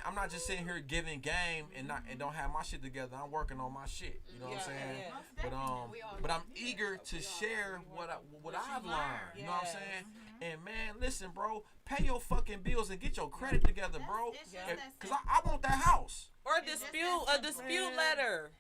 I'm not just sitting here giving game and don't have my shit together. I'm working on my shit. You know what I'm saying? Yeah. Most But definitely. but I'm eager to share what I've learned. You know what I'm Yes. saying? And man, listen, bro. Pay your fucking bills and get your credit together, bro. It's just Yeah. that Cause simple. I want that house. Or It's just dispute that a simple. dispute letter.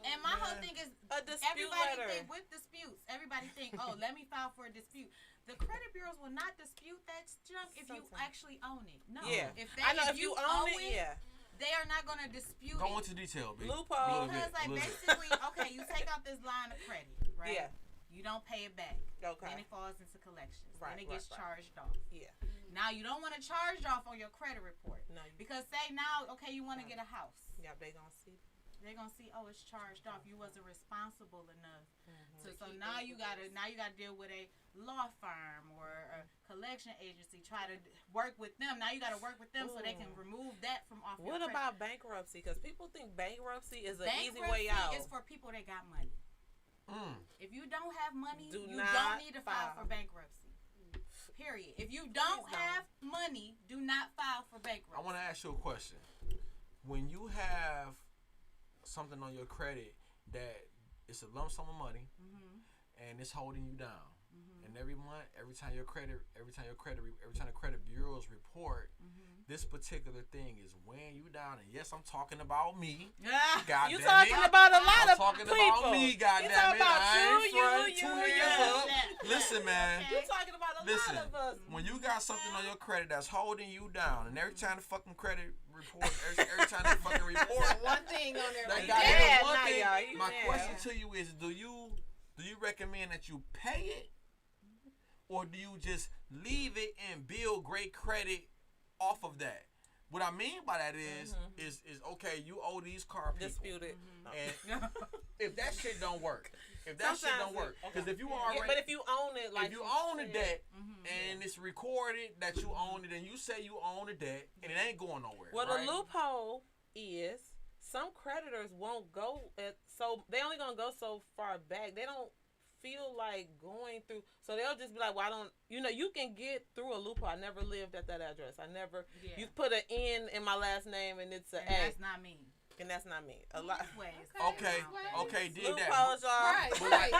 And my whole thing is, A dispute everybody letter. think with disputes, everybody think, oh, let me file for a dispute. The credit bureaus will not dispute that junk if you Sometimes. actually own it. No. Yeah. If they, I know if if you own it, yeah. they are not going to dispute Go it. into detail, B. Loophole. A little bit, Because, like, a little bit. basically, okay, you take out this line of credit, right? Yeah. You don't pay it back. Okay. Then it falls into collections. Right, Then it gets right. charged off. Yeah. Now, you don't want to charge off on your credit report. No, you, Because say now, okay, you want to Right. get a house. yeah, they gonna see. They're gonna see, oh, it's charged off. You wasn't responsible enough. Mm-hmm. So now you gotta deal with a law firm or a collection agency. Try to work with them. Now you gotta work with them so they can remove that from off. What your credit. about bankruptcy? Because people think bankruptcy is an easy Bankruptcy way out. is for people that got money. Mm. If you don't have money, Do you not don't need to file file. for bankruptcy. Period. If you don't don't. have money, do not file for bankruptcy. I want to ask you a question. When you have something on your credit that it's a lump sum of money and it's holding you down, and every month, every time the credit bureaus report, this particular thing is weighing you down. And yes, I'm talking about me. God You damn talking it. about a lot I'm of talking people. about me. God You damn talking it. about I ain't you, front, you, 2 you, hands you. up. Yeah. Listen, man. You talking about a Listen, lot of us. when you got something on your credit that's holding you down, and every time the fucking credit report, every time they fucking report, One thing on there. that Like, goddamn mad one now, thing, y'all. You my mad. question to you is, do you recommend that you pay it, or do you just leave it and build great credit off of that? what I mean by that is okay, you owe these car people. Disputed. And if that shit don't work, because if you already, but if you own it, like if you own the debt and it's recorded that you own it, and you say you own the debt, and it ain't going nowhere. Well, right? the loophole is some creditors won't go so they only gonna go so far back. They don't feel like going through, so they'll just be like, well, I don't, you can get through a loophole. I never lived at that address. You put an N in my last name and it's an A. That's not me. And that's not me. A lot. Okay, dig that. Loopholes are Right.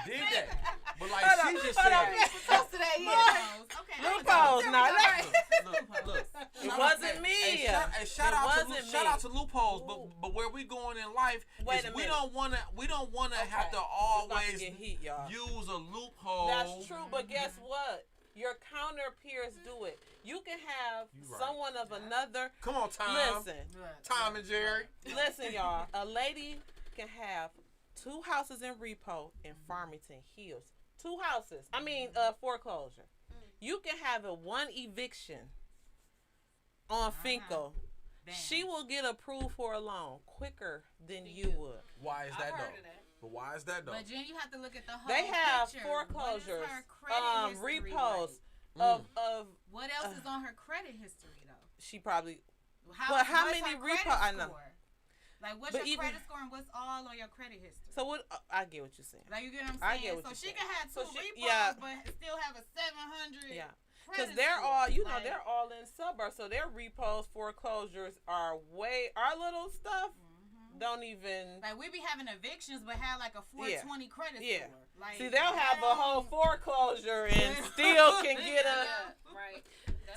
Dig that. But like she just said, loopholes. Now, look. it wasn't me. Hey, shout out to loopholes. But where we going in life is we don't wanna have to always use a loophole. That's true, but guess what? Your counter peers do it. You can have someone of another. Come on, Tom. Listen. Tom and Jerry. Listen, y'all. A lady can have 2 houses in repo in Farmington Hills. 2 houses. Foreclosure. You can have 1 eviction on Finco. She will get approved for a loan quicker than you would. Why is that though? But why is that though? But Jen, you have to look at the whole They have picture. foreclosures, repos like? of. What else is on her credit history though? She probably. How many repos? I know. Like, what's your credit score and what's all on your credit history? So what? I get what you're saying. Like, you get what I'm saying? I get what so you're she can have 2 repos, but still have a 700. Yeah. Because they're all, they're all in suburbs, so their repos, foreclosures are our little stuff. Don't even like we be having evictions, but have like a 420 credit score. Like, see, they'll have a whole foreclosure and still can get a right.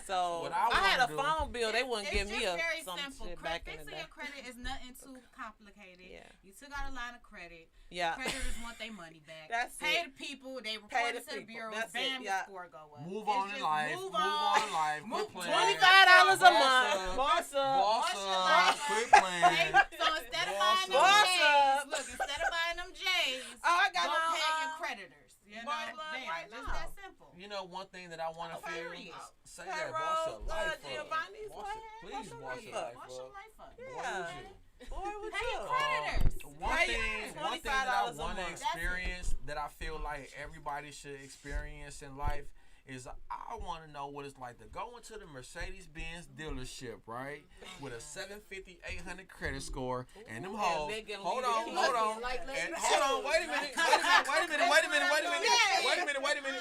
So I had a phone bill. They wouldn't give me some shit back in the day. Fixing your credit is nothing too complicated. Yeah. You took out a line of credit. Yeah. Creditors want their money back. That's Pay the people. They report it to the bureau. Bam, your score go up. Move on in life. Move on in life. Quit playing. $25 a month. Boss up. Quit playing. So instead of buying them J's, look, instead of buying them J's, I got go pay your creditors. You know, right just now. that simple. You know, one thing that I want to feel say that boss your life up. Please boss your life up. Yeah. Boy, with Pay you. your creditors. One thing that I want to experience that I feel like everybody should experience in life is I want to know what it's like to go into the Mercedes-Benz dealership, right, with a 750, 800 credit score, and them hoes. Hold on. Wait a minute.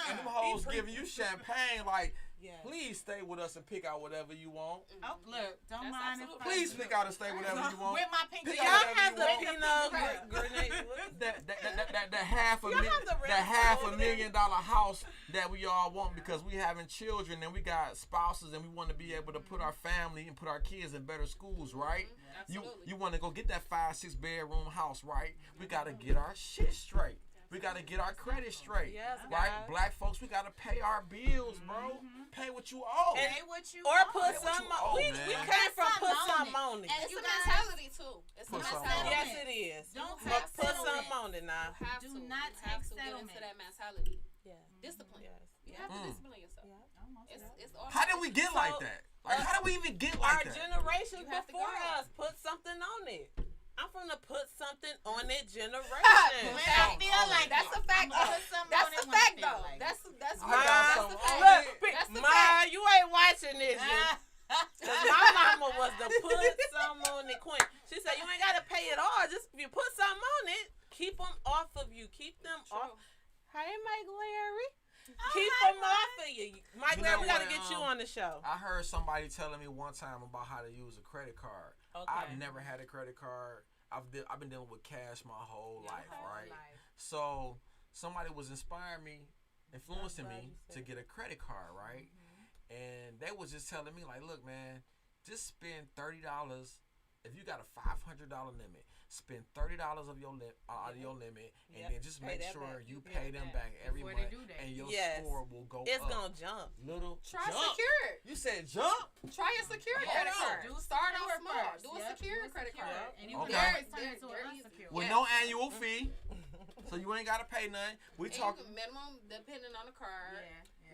And them hoes giving you champagne like. Please stay with us and pick out whatever you want. Oh, look, don't mind if Please pick out and stay whatever you want. With my pink y'all have the Pinot grenade. That half a $1 million house that we all want because we having children and we got spouses and we want to be able to put our family and put our kids in better schools, right? You want to go get that 5-6 bedroom house, right? We got to get our shit straight. We got to get our credit straight, right? Guys. Black folks, we got to pay our bills, bro. Pay what you owe. Pay what you or owe. put some on. We came from put some on it. And it's a mentality too. It's a mentality. Yes, it is. Don't But take put settlement. some on it now. Do not take get settlement. into that mentality. Yeah. Discipline. Yes. You have to discipline yourself. It's How did we get like that? Like, how did we even get like that? Our generations You have to before go. us put something on it. I'm from the put something on it generation. When I feel like that's a fact. That's a fact though. That's You ain't watching this. Cause my mama was the put some on it queen. She said you ain't gotta pay it all. Just if you put something on it, keep them off of you. Keep them off. Hey, Mike Larry. Keep them off of you. Mike Larry, we gotta get you on the show. I heard somebody telling me one time about how to use a credit card. Okay. I've never had a credit card. I've been dealing with cash my whole life, right? So somebody was influencing me to get a credit card, right? And they was just telling me like, look, man, just spend $30. If you got a $500 limit, spend $30 of your limit, and then just make sure you pay them back every month, and your score will go up. It's gonna jump. Try secure. You said jump? Try a secure credit card. Start out small. Do a secure credit card. And you turn into an unsecured. With no annual fee, so you ain't gotta pay nothing. We talking minimum depending on the card.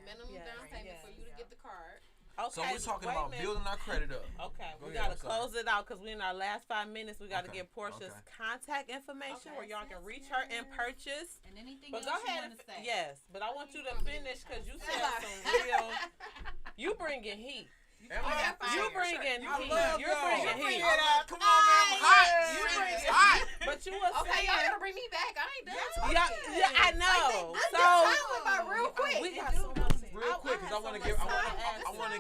Minimum down payment for you to get the card. So we're talking wait a about minute. building our credit up. Okay, Go we ahead, gotta I'm sorry. close it out because we in our last 5 minutes. We gotta Okay, get Portia's okay. contact information Okay. where y'all can reach her and purchase. And anything But else go you ahead. want to say? Yes, but I want you to gonna do finish this because you time? said some real. You bringing heat. Am I? You bringing I heat. love You're y'all. bringing You heat. bring it up. Come on, man. I'm hot. You Shit bring is it. hot. But you were Okay, y'all saying. gotta bring me back. I ain't done talking. Yeah, I know. Let's So talk about real quick. we got so much. Real quick, because I want to give, I I want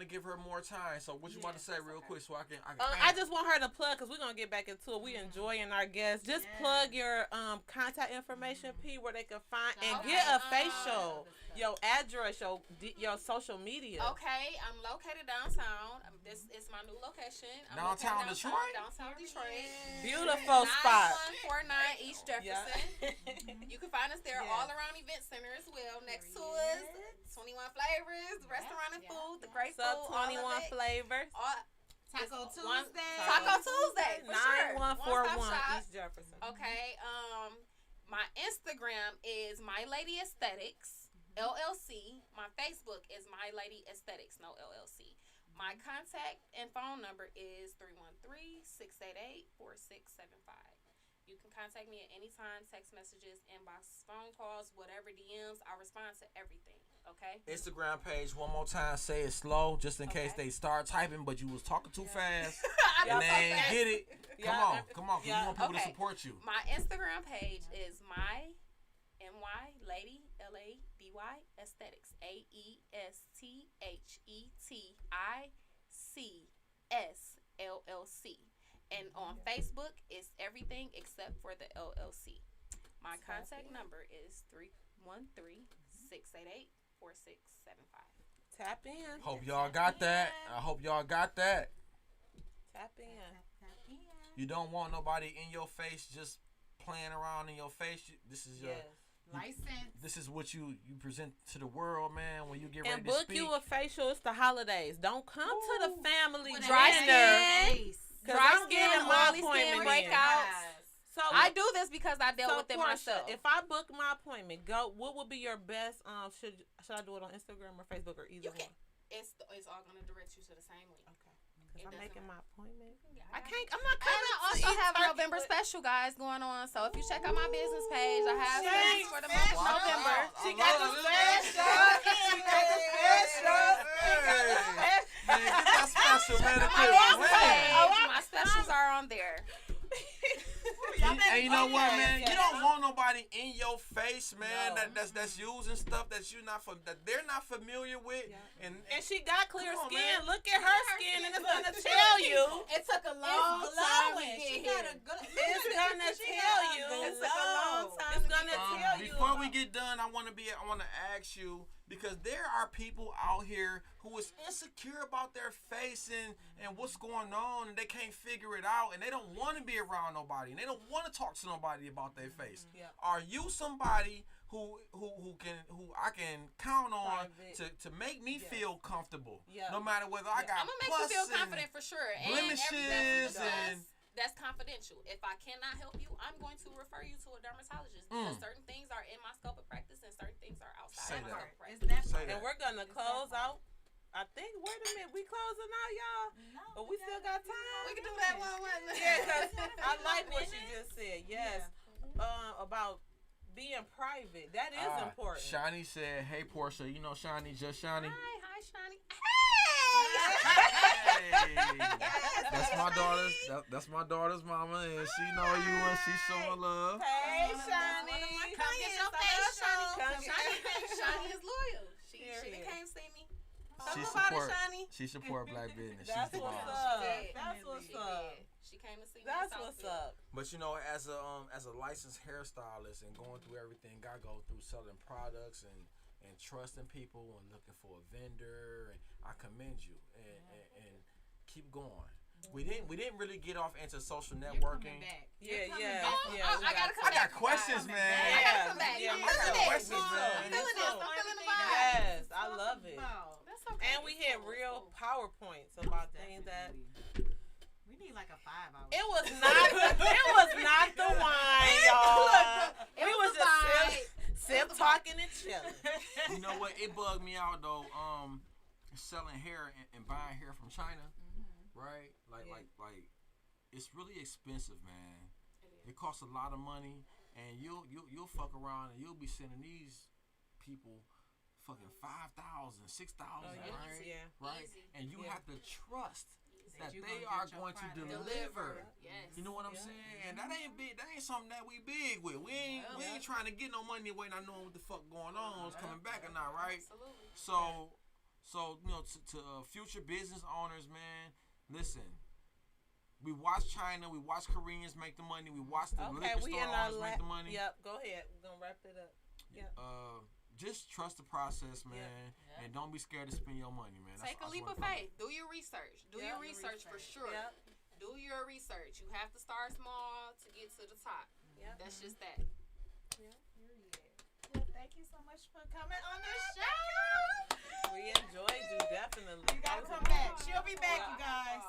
to give her more time. So what you about to say, real quick, so I can. I just want her to plug because we're gonna get back into it. We enjoying our guests. Just plug your contact information, P, where they can find and Okay, get a facial, your address, your social media. Okay, I'm located downtown. This is my new location. I'm Downtown located Detroit? Downtown Detroit. Beautiful spot. 9149 East Jefferson. Yeah. You can find us there Yes. all around Event Center as well. Next to us, 21 Flavors, restaurant and food, the great food, Sub all 21 of it. flavors. Taco It's one- Tuesday. Taco Tuesday, for sure. 9141 One-stop shop. East Jefferson. Okay. My Instagram is My Lady Aesthetics LLC. My Facebook is My Lady Aesthetics, no LLC. My contact and phone number is 313-688-4675. You can contact me at any time, text messages, inbox, phone calls, whatever DMs. I respond to everything. Okay. Instagram page one more time. Say it slow, just in case Okay. they start typing, but you was talking too fast I and don't they talk ain't fast. get it. Come Yeah. on, 'cause Yeah. we want people to Okay. support you. My Instagram page is my MY Lady LADY Aesthetics AESTHETICSLLC, and on Facebook it's everything except for the LLC. My contact number is 313-688-4675. Tap in. Hope y'all got that. I hope y'all got that. Tap in. You don't want nobody in your face just playing around in your face. This is your. Yes. License. This is what you present to the world, man. When you get ready And to book speak. you a facial. It's the holidays. Don't come to the family With a Dry dinner. skin. Cause Dry I'm getting skin, my oily skin appointment in. breakouts. So I do this because I dealt so with it Portia, myself. if I book my appointment, what would be your best? Should I do it on Instagram or Facebook or either You can. one? It's all gonna direct you to the same link. Okay. It Because I'm making doesn't my appointment. Yeah, I got can't. you. I'm not And coming. I to also eat have a turkey November with- special, guys, going on. So if you check out my business page, I have Thanks, things for the month of Wow. November. I She got love the this. special. She got the special. Hey. Man, get that special, man. My Because, business man. page, my specials are on there. And you know what, man? Yeah. You don't want nobody in your face, man. No. That's using stuff that they're not familiar with. Yeah. And And she got clear Come on, skin. man. Look at her skin, and it's gonna tell you. It took a Long time to glowing. get She here. got a good. It's gonna tell you. It took a long time It's to gonna get here. tell you. before we get done, I want to ask you, because there are people out here who is insecure about their face and what's going on, and they can't figure it out, and they don't want to be around nobody, and they don't want to talk to nobody about their face. Yeah. Are you somebody who I can count on Private. to make me Yes. feel comfortable, Yeah. no matter whether I got I'm gonna make you feel pus and confident for sure. And blemishes everything and- that's confidential. If I cannot help you, I'm going to refer you to a dermatologist because certain things are in my scope of practice and certain things are outside Say my that. scope of practice. Is that Say part? that. And we're gonna close out. I think. Wait a minute. We closing out, y'all. No, But we still got time. We can do that one. Yeah, because I like what she just said. Yes. About being private. That is important. Shani said, "Hey Portia, you know Shani, just Shani." Hi, Shani. Hey, that's my daughter's. That's my daughter's mama, and she know you and she showing love. Hey, That's Shani. one of my Come get your Come face, Shani. Come get- Shani is loyal. She Period. came see me. She Talk about it, support. Shani. She support black business. She's That's the what's boss. up. did. That's what's She up. did. She came to see me. That's in what's Southfield. up. But you know, as a licensed hairstylist and going through everything I go through, selling products and trusting people and looking for a vendor, and I commend you and keep going. We didn't really get off into social You're networking. coming back. Yeah, You're coming yeah, back. yeah. I gotta come I back. got questions, Coming man. back. I gotta come back. Yeah, I'm I feeling got this. questions, man. I'm feeling this. I'm feeling the vibe. Yes, I love it. That's okay. And we hit real PowerPoints about things that We need like a 5 hour. it was not the wine, y'all. It We was was the just vibe. sip talking and chilling. You know what? It bugged me out though. selling hair and buying hair from China, right? Like Yeah. like it's really expensive, man. It costs a lot of money, and you'll fuck around and you'll be sending these people fucking 5,000, 6,000, Oh, yeah. right? Yeah. Right? Easy. And you Yeah. have to trust that you they gonna are get your going to product. deliver. Yes. You know what I'm Yeah. saying? And that ain't big. That ain't something that we big with. We ain't trying to get no money away, not knowing what the fuck going on, is coming back or not, right? Absolutely. So you know, to future business owners, man, listen. We watch China, we watch Koreans make the money, we watch the Okay, liquor we store in our owners make the money. Yep, go ahead. We're gonna wrap it up. Yep. Just trust the process, man, and don't be scared to spend your money, man. Take a leap of faith. Do your research. Do your research for sure. Yep. Do your research. You have to start small to get to the top. Yep. That's just that. Well, thank you so much for coming on the show. We enjoyed you definitely. You gotta come back. She'll be back, you guys.